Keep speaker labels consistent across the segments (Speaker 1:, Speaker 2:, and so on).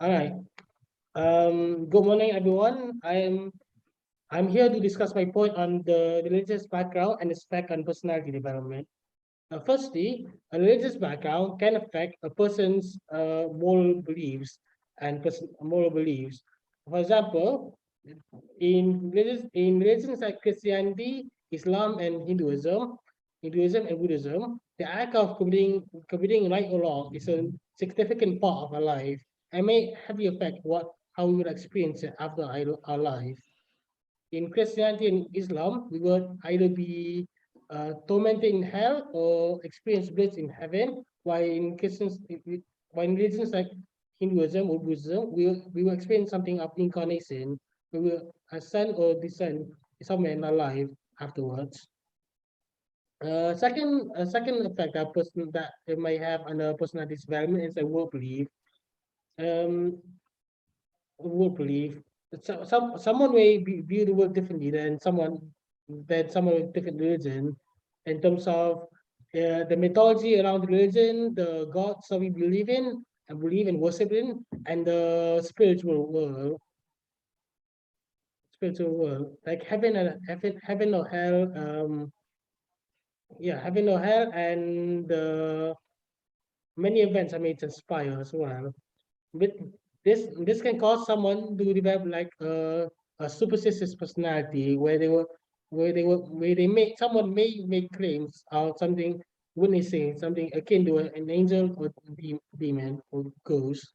Speaker 1: All right. Good morning, everyone. I'm here to discuss my point on the religious background and its effect on personality development. Firstly, a religious background can affect a person's moral beliefs. For example, in religions like Christianity, Islam, and Hinduism and Buddhism, the act of committing right or wrong is a significant part of our life and may heavily affect how we will experience it after our life. In Christianity and Islam, we will either be tormented in hell or experience bliss in heaven, while in religions like Hinduism or Buddhism, we will experience something of incarnation. We will ascend or descend somewhere in our life afterwards. Second effect that it may have on a personality development is a world belief. Um, World belief. Someone may view the world differently than someone with different religion in terms of the mythology around religion, the gods that we believe and worship in, and the spiritual world, like heaven or hell. Heaven or hell, and many events are made to inspire as well. With this can cause someone to develop like a superstitious personality where they make someone may make claims of something witnessing something akin to an angel or demon or ghost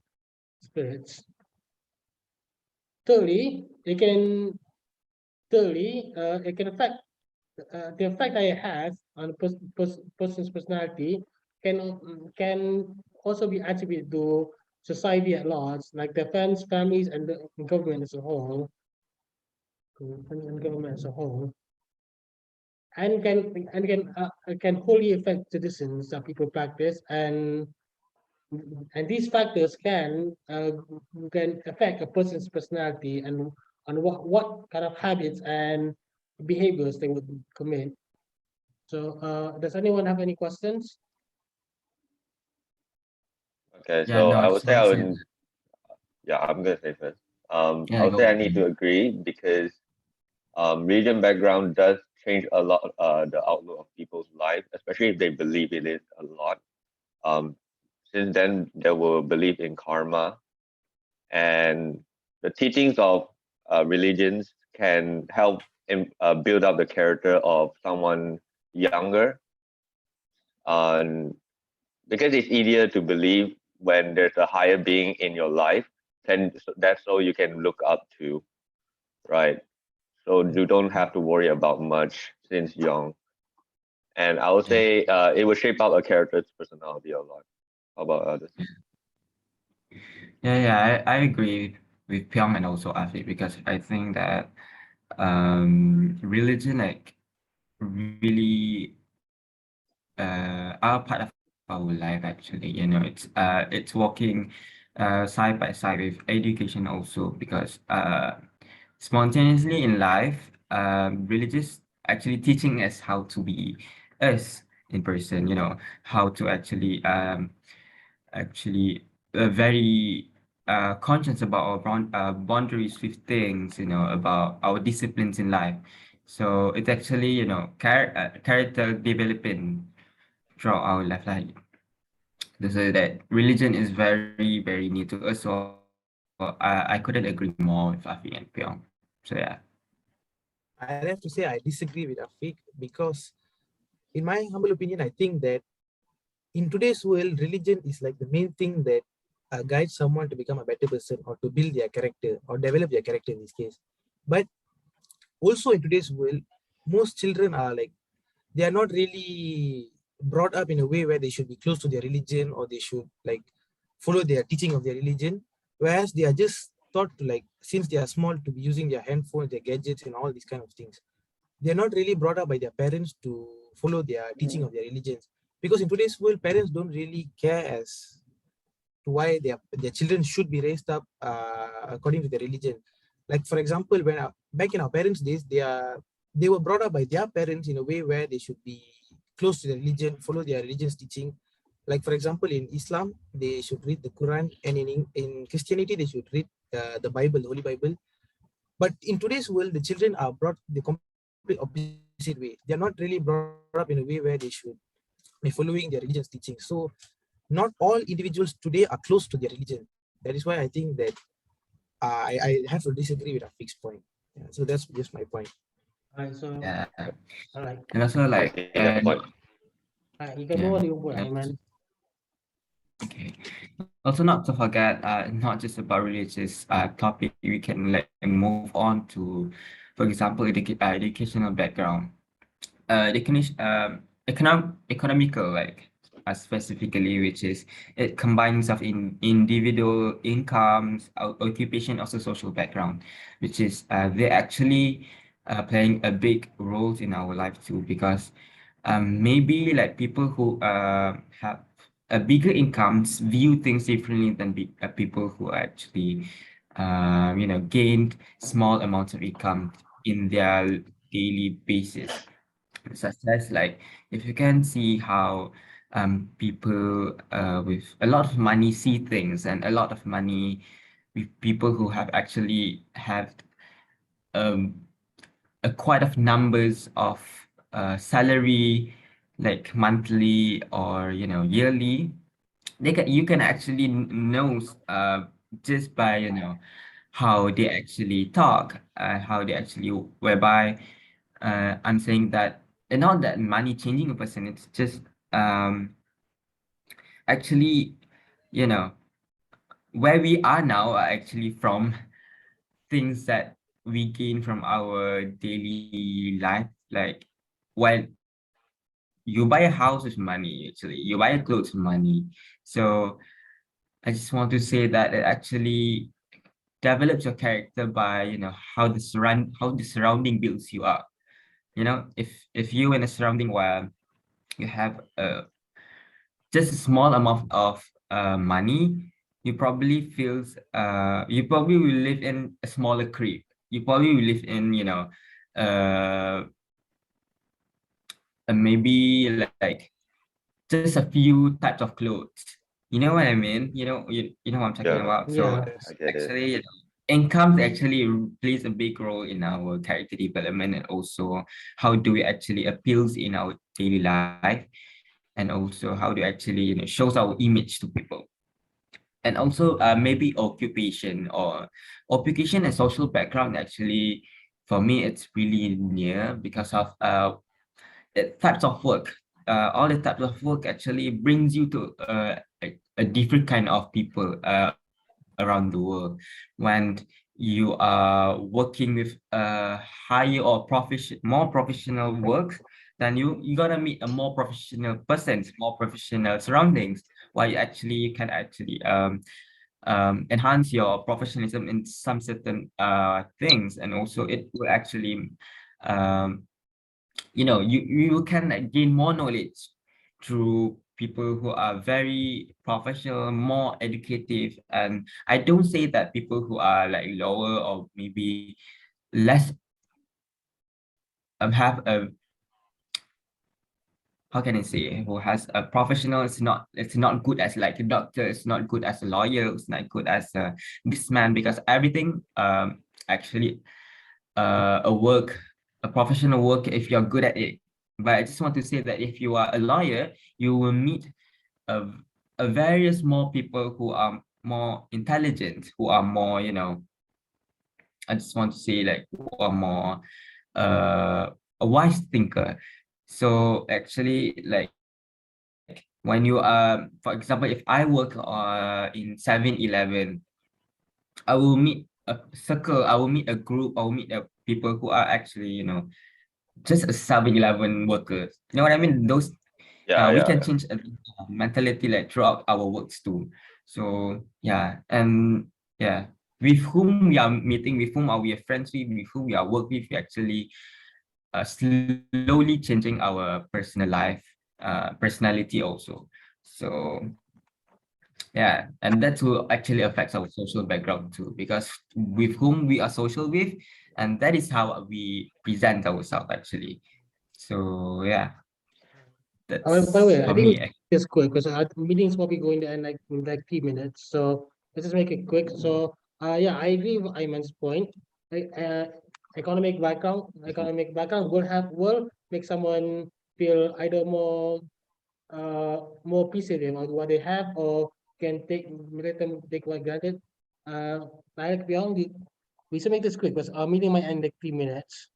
Speaker 1: spirits. Thirdly, it can affect the effect that it has on a person's personality can also be attributed to society at large, like their friends, families, and the government as a whole, and government as a whole, and can wholly affect citizens that people practice, and these factors can affect a person's personality and on what kind of habits and behaviors they would commit. So, does anyone have any questions?
Speaker 2: Okay,
Speaker 3: Yeah,
Speaker 2: so
Speaker 3: no, I
Speaker 2: I would
Speaker 3: just
Speaker 2: say
Speaker 3: want
Speaker 2: I
Speaker 3: to say
Speaker 2: would,
Speaker 3: that.
Speaker 2: yeah, I'm gonna say first. I
Speaker 3: Yeah,
Speaker 2: would
Speaker 3: go
Speaker 2: say I
Speaker 3: ahead.
Speaker 2: need to agree because religion background does change a lot the outlook of people's life, especially if they believe in it a lot. Um, since then, they will believe in karma, and the teachings of religions can help build up the character of someone younger, and because it's easier to believe when there's a higher being in your life, then that's all you can look up to, right? So you don't have to worry about much since young. And I would
Speaker 3: Yeah,
Speaker 2: say it will shape out a character's personality a lot. How about others?
Speaker 3: I agree with Pyong and also Afi because I think that religion like really are part of our life actually. It's walking side by side with education also because spontaneously in life, religious actually teaching us how to be us in person, how to actually very conscious about our boundaries with things, about our disciplines in life. So it's actually, character developing throughout our life. Like, so that religion is very, very new to us. So I couldn't agree more with Afi and Pyong. So yeah.
Speaker 4: I have to say I disagree with Afiq because, in my humble opinion, I think that in today's world, religion is like the main thing that guides someone to become a better person or to build their character or develop their character in this case. But also in today's world, most children are like, they are not really brought up in a way where they should be close to their religion or they should like follow their teaching of their religion, whereas they are just taught to, like, since they are small, to be using their handphones, their gadgets, and all these kind of things. They're not really brought up by their parents to follow their teaching of their religions, because in today's world, parents don't really care as to why their children should be raised up according to their religion. Like, for example, back in our parents' days, they were brought up by their parents in a way where they should be close to their religion, follow their religion's teaching. Like for example, in Islam, they should read the Quran, and in Christianity, they should read the Bible, the Holy Bible. But in today's world, the children are brought the complete opposite way. They are not really brought up in a way where they should be following their religion's teaching. So not all individuals today are close to their religion. That is why I think that I have to disagree with a fixed point. Yeah, so that's just my point.
Speaker 1: Alright, so
Speaker 3: Yeah.
Speaker 1: alright,
Speaker 3: And also
Speaker 2: I
Speaker 3: like,
Speaker 2: see that point.
Speaker 1: you can
Speaker 3: yeah,
Speaker 1: move on to your point,
Speaker 3: yeah.
Speaker 1: Aiman.
Speaker 3: Okay. Also, not to forget, not just about religious topic, we can like move on to, for example, educational background. Economical, like specifically, which is it combines of individual incomes, occupation, also social background, which is they actually playing a big role in our life too, because maybe like people who have a bigger incomes view things differently than people who actually gained small amounts of income in their daily basis, such as like if you can see how people with a lot of money see things, and a lot of money with people who have actually have um a quite of numbers of salary, like monthly or yearly. You can actually know just by how they actually talk, how they actually, whereby I'm saying that, and not that money changing a person, it's just actually, you know, where we are now are actually from things that we gain from our daily life. Like when you buy a house with money, actually, you buy a clothes with money. So I just want to say that it actually develops your character by, how the surrounding builds you up. If you in a surrounding where you have just a small amount of money, you probably will live in a smaller crib. You probably will live in, uh maybe like just a few types of clothes. You know what I mean? You know what I'm talking
Speaker 2: Yeah,
Speaker 3: about. So
Speaker 1: Yeah,
Speaker 2: I
Speaker 4: Yes.
Speaker 2: get it.
Speaker 3: actually, income actually plays a big role in our character development, and also how do we actually appeals in our daily life, and also how do actually shows our image to people. And also maybe occupation and social background. Actually, for me, it's really near because of types of work. All the types of work actually brings you to a different kind of people around the world. When you are working with higher or more professional work, then you gotta meet a more professional persons, more professional surroundings, while you can actually enhance your professionalism in some certain things, and also it will actually um, you can like gain more knowledge through people who are very professional, more educative. And I don't say that people who are like lower or maybe less have a, how can I say, who has a professional, it's not good as like a doctor, it's not good as a lawyer, it's not good as a businessman, because everything actually a professional work if you're good at it. But I just want to say that if you are a lawyer, you will meet a, a various more people who are more intelligent, who are more, I just want to say like who are more a wise thinker. So actually, like when you for example, if I work in 7-Eleven, I will meet a circle, I will meet a group, I will meet people who are actually, just a 7-Eleven workers. You know what I mean? Those
Speaker 2: Yeah,
Speaker 3: we
Speaker 2: yeah,
Speaker 3: can
Speaker 2: yeah.
Speaker 3: change mentality like throughout our works too. So yeah, and yeah, with whom we are meeting, with whom are we friends with whom we are work with, we actually slowly changing our personal life, personality also. So yeah, and that will actually affects our social background too, because with whom we are social with, and that is how we present ourselves actually. So yeah. That's
Speaker 1: By the way, I
Speaker 3: for
Speaker 1: think
Speaker 3: me.
Speaker 1: it's quick because our meeting's probably going to end like in like 3 minutes. So let's just make it quick. So yeah, I agree with Ayman's point. Like,
Speaker 2: Mhm.
Speaker 1: economic background will make someone feel either more appreciative of what they have or can let them take for granted. Like beyond we should make this quick because our meeting might end like 3 minutes.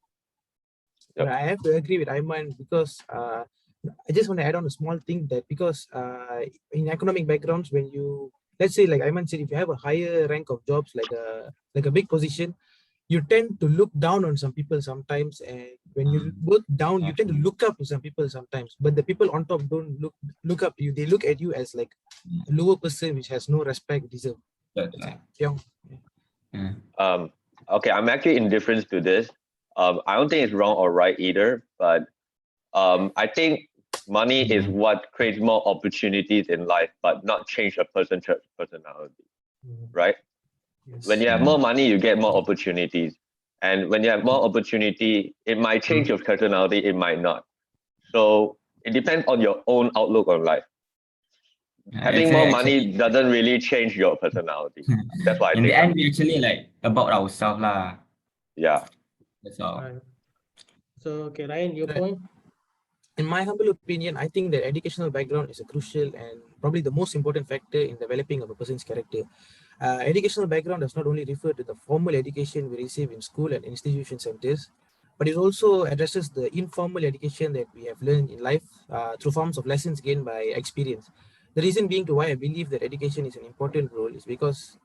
Speaker 2: Yep.
Speaker 4: I have to agree with Ayman because I just want to add on a small thing that because in economic backgrounds, when you let's say like Ayman said, if you have a higher rank of jobs like a big position, you tend to look down on some people sometimes, and when you look down, you tend to look up to some people sometimes. But the people on top don't look up to you; they look at you as like a lower person which has no respect deserved.
Speaker 3: That's
Speaker 4: That's it.
Speaker 3: right.
Speaker 4: Pyong.
Speaker 3: Yeah.
Speaker 2: Okay, I'm actually indifferent to this. I don't think it's wrong or right either, but I think money is
Speaker 3: Mhm.
Speaker 2: what creates more opportunities in life, but not change a person's personality, right? When
Speaker 4: Yes.
Speaker 2: you have
Speaker 3: Yeah.
Speaker 2: more money, you get more opportunities, and when you have more opportunity, it might change your personality, it might not. So it depends on your own outlook on life. Having more money
Speaker 3: Actually,
Speaker 2: doesn't really change your personality. That's what I
Speaker 3: in the
Speaker 2: think. Lah.
Speaker 3: end, we actually like about ourselves lah.
Speaker 2: Yeah.
Speaker 3: That's all.
Speaker 1: Right. So okay, Ryan, your
Speaker 4: Right.
Speaker 1: point.
Speaker 4: In my humble opinion, I think that educational background is a crucial and probably the most important factor in developing of a person's character. Educational background does not only refer to the formal education we receive in school and institution centers, but it also addresses the informal education that we have learned in life through forms of lessons gained by experience. The reason being to why I believe that education is an important role is because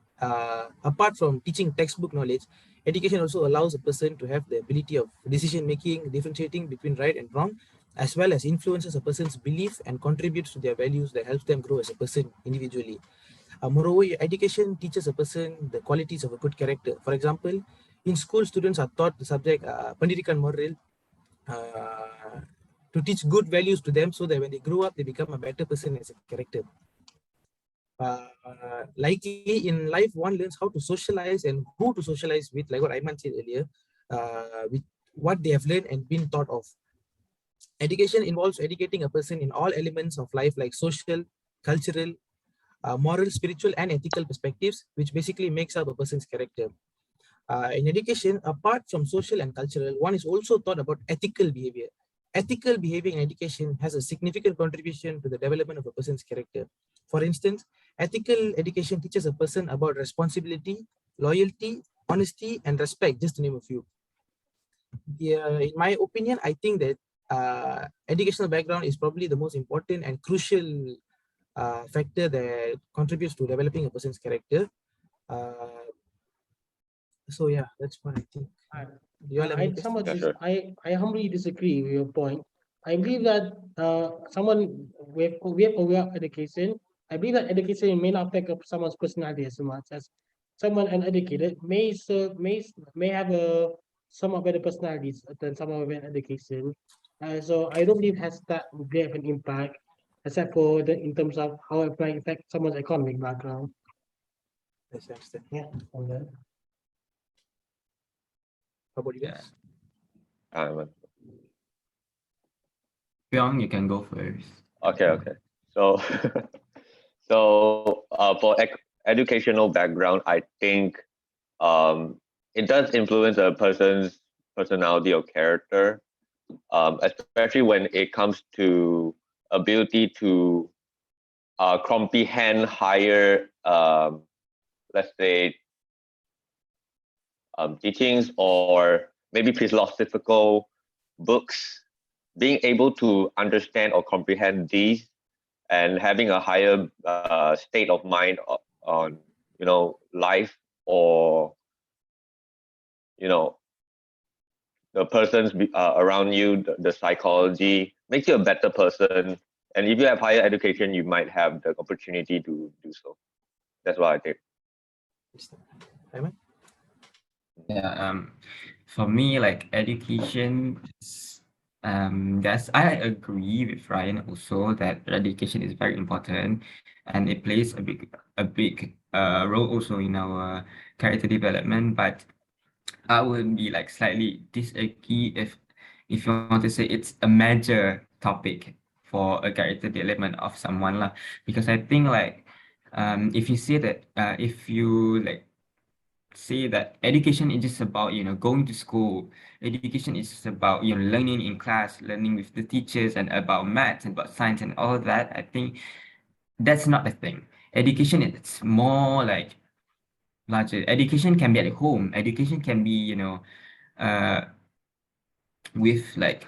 Speaker 4: apart from teaching textbook knowledge, education also allows a person to have the ability of decision making, differentiating between right and wrong, as well as influences a person's belief and contributes to their values that helps them grow as a person individually. Moreover, education teaches a person the qualities of a good character. For example, in school, students are taught the subject Pendidikan Moral uh, to teach good values to them so that when they grow up, they become a better person as a character. Likely in life, one learns how to socialize and who to socialize with, like what Ayman said earlier, with what they have learned and been taught of. Education involves educating a person in all elements of life, like social, cultural, moral, spiritual, and ethical perspectives, which basically makes up a person's character. In education, apart from social and cultural, one is also taught about ethical behavior. Ethical behavior in education has a significant contribution to the development of a person's character. For instance, ethical education teaches a person about responsibility, loyalty, honesty, and respect, just to name a few. Yeah, in my opinion, I think that educational background is probably the most important and crucial factor that contributes to developing a person's character. Uh, so yeah, that's what I think.
Speaker 1: I,
Speaker 4: Do you all have any questions?
Speaker 2: Yeah, sure.
Speaker 1: I humbly disagree with your point. I believe that someone with aware education, I believe that education may not affect someone's personality as much as someone uneducated may have a somewhat better personalities than someone with education. So I don't believe has that great of an impact, except for the in terms of how it might affect someone's economic background.
Speaker 4: Yes, I understand.
Speaker 1: Yeah. Okay.
Speaker 4: How about you
Speaker 3: Yeah.
Speaker 4: guys?
Speaker 2: Um,
Speaker 3: Pyong, you can go first.
Speaker 2: okay. So, for educational background, I think it does influence a person's personality or character, especially when it comes to ability to comprehend higher, let's say, teachings or maybe philosophical books. Being able to understand or comprehend these and having a higher state of mind on life or you know the persons around you, the psychology makes you a better person. And if you have higher education, you might have the opportunity to do so. That's what I think.
Speaker 4: Ayman?
Speaker 3: Yeah, for me, like education, yes, I agree with Ryan also that education is very important, and it plays a big role also in our character development. But I would be like slightly disagree if you want to say it's a major topic for a character development of someone lah. Because I think like if you say that if you like say that education is just about going to school, education is just about learning in class, learning with the teachers, and about maths and about science and all that, I think that's not the thing. Education it's more like larger. Education can be at home, education can be uh with like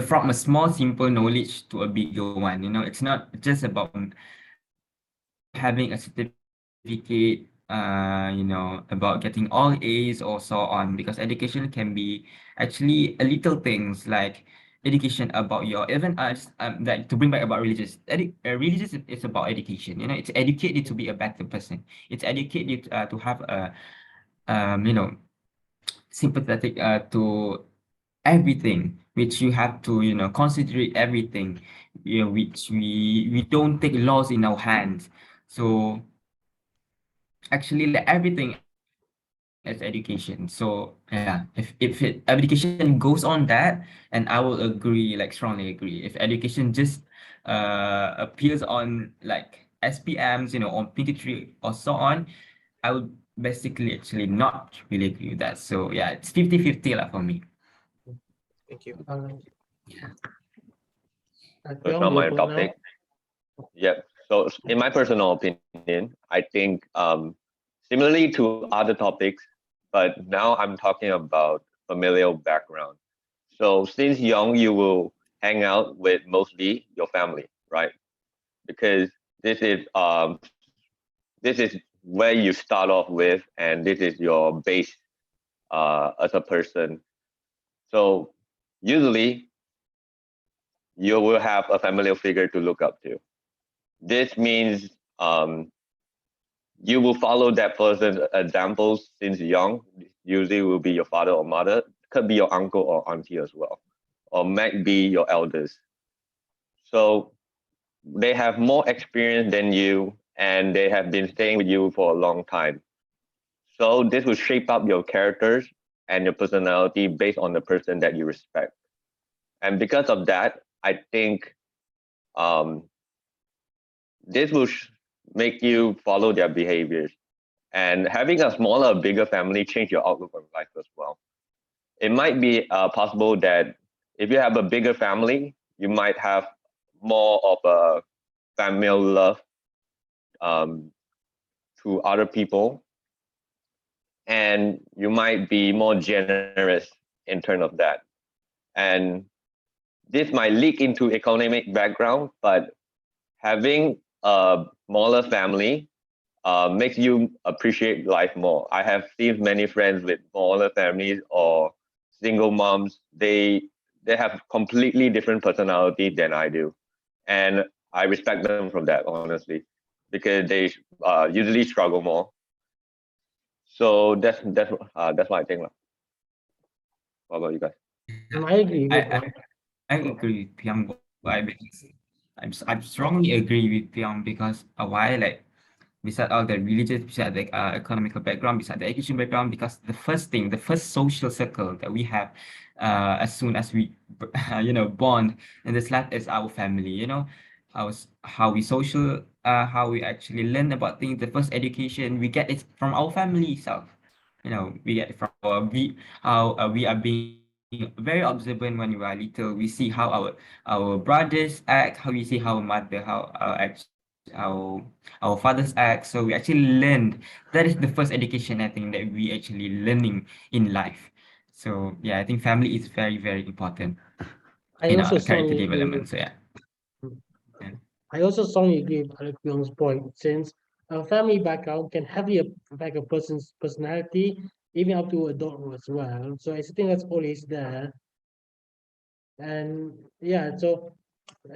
Speaker 3: from a small simple knowledge to a bigger one. It's not just about having a certificate, about getting all A's or so on, because education can be actually a little things like education about your even like to bring back about religious is about education. It's educate you to be a better person. It's educate you to have a sympathetic to everything, which you have to consider everything, which we don't take laws in our hands. So actually like everything as education. So yeah, education goes on that, and I will agree, like strongly agree. If education just appears on like SPMs, on 23 or so on, I would basically actually not really agree with that. So yeah, it's 50-50 lah for me.
Speaker 4: Thank you.
Speaker 2: So it's not my topic. Yep. So in my personal opinion, I think similarly to other topics, but now I'm talking about familial background. So since young, you will hang out with mostly your family, right? Because this is where you start off with, and this is your base as a person. So usually you will have a familiar figure to look up to. This means you will follow that person's examples since young. Usually will be your father or mother, could be your uncle or auntie as well, or might be your elders. So they have more experience than you, and they have been staying with you for a long time. So this will shape up your characters and your personality based on the person that you respect. And because of that, I think um, this will make you follow their behaviors. And having a smaller, bigger family change your outlook on life as well. It might be possible that if you have a bigger family, you might have more of a familial love um, to other people, and you might be more generous in terms of that. And this might leak into economic background, but having a smaller family makes you appreciate life more. I have seen many friends with smaller families or single moms. They have completely different personality than I do, and I respect them from that, honestly, because they usually struggle more. So that's what I think. What about you guys?
Speaker 1: I agree with
Speaker 3: I,
Speaker 1: your point.
Speaker 3: I agree with Pyong. Why? Because I strongly agree with Pyong because why like beside all the religious, beside the economical background, beside the education background, because the first social circle that we have as soon as we born in this life is our family. How we social, how we actually learn about things. The first education we get it from our family itself. We get it from how we are being very observant when we are little. We see how our brothers act, how we see how mother, how our fathers act. So we actually learned. That is the first education I think that we actually learning in life. So yeah, I think family is very, very important
Speaker 1: I
Speaker 3: in
Speaker 1: also
Speaker 3: our character
Speaker 1: strongly agree with
Speaker 3: development. So yeah. Yeah.
Speaker 1: I also strongly agree with Alec Yong's point, since a family background can heavily affect a person's personality, even up to adulthood as well. So I think that's always there. And yeah, so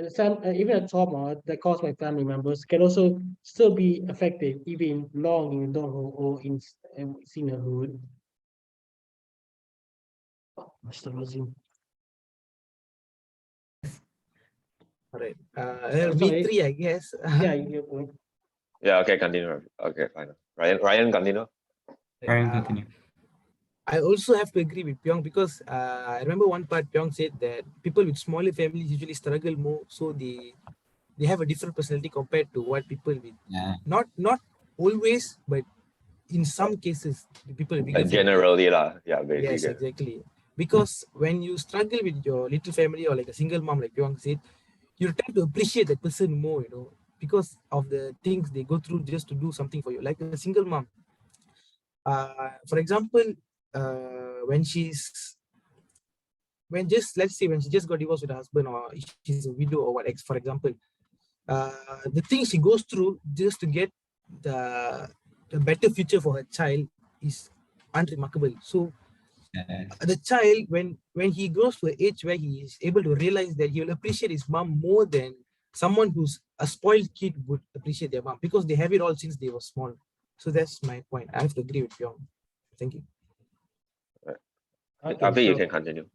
Speaker 1: some even a trauma that caused by family members can also still be affected even long in adulthood or in seniorhood. Mr. Razim.
Speaker 4: All right. It'll be
Speaker 1: Sorry.
Speaker 4: three, I guess.
Speaker 1: Yeah, your point.
Speaker 2: Yeah, okay, continue. Okay, fine. Ryan, continue.
Speaker 3: Ryan,
Speaker 4: Uh,
Speaker 3: continue.
Speaker 4: I also have to agree with Pyong because I remember one part Pyong said that people with smaller families usually struggle more, so they have a different personality compared to what people with
Speaker 3: Yeah.
Speaker 4: not always, but in some cases the people with bigger family.
Speaker 2: Generally lah, yeah,
Speaker 4: Yes,
Speaker 2: basically.
Speaker 4: exactly. Because when you struggle with your little family or like a single mom, like Pyong said, you tend to appreciate that person more, you know, because of the things they go through just to do something for you. Like a single mom, for example, when just let's say when she just got divorced with her husband or she's a widow or what, for example, the things she goes through just to get the better future for her child is unremarkable. So
Speaker 3: Yes.
Speaker 4: the child, when he grows to an age where he is able to realize that he will appreciate his mom more than someone who's a spoiled kid would appreciate their mom, because they have it all since they were small. So that's my point. I have to agree with Pyong. Thank you.
Speaker 1: Okay,
Speaker 2: After you
Speaker 1: so
Speaker 2: can continue.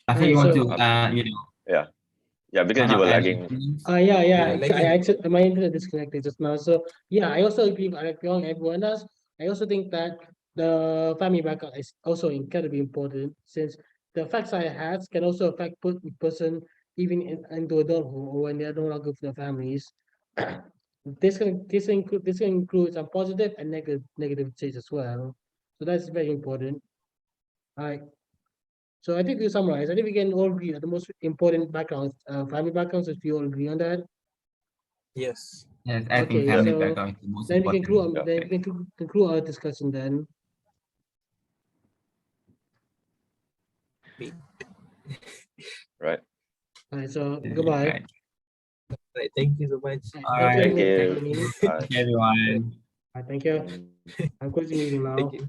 Speaker 3: I think you want
Speaker 1: so
Speaker 3: to,
Speaker 2: Yeah, because
Speaker 3: want
Speaker 2: you
Speaker 3: to
Speaker 2: were
Speaker 3: add
Speaker 2: lagging.
Speaker 3: things.
Speaker 1: yeah,
Speaker 4: Yeah,
Speaker 1: I
Speaker 4: lagging.
Speaker 1: actually my internet disconnected just now. So yeah, I also agree with Alec Pyong and everyone else. I also think that the family background is also incredibly important, since the effects I has can also affect person even into adulthood or when they are no longer with their families. This can include some positive and negative traits as well. So that's very important. All right. So I think to summarize, I think we can all agree that the most important backgrounds, family backgrounds, if we all agree on that.
Speaker 4: Yes.
Speaker 3: Yes, I think
Speaker 1: Okay,
Speaker 3: family
Speaker 1: so
Speaker 3: background is the most
Speaker 1: then we can conclude.
Speaker 3: important.
Speaker 1: Then we can conclude our discussion. Then,
Speaker 2: Right.
Speaker 1: all right. So
Speaker 3: Yeah,
Speaker 1: goodbye.
Speaker 3: right.
Speaker 4: Right. Thank you so much.
Speaker 3: All
Speaker 1: Thank you,
Speaker 3: right.
Speaker 2: Thank
Speaker 1: everyone, for
Speaker 2: you.
Speaker 1: joining.
Speaker 2: Bye.
Speaker 3: Thank you, everyone.
Speaker 1: Thank you.
Speaker 2: Mm.
Speaker 1: I'm closing the meeting now.
Speaker 4: Thank you.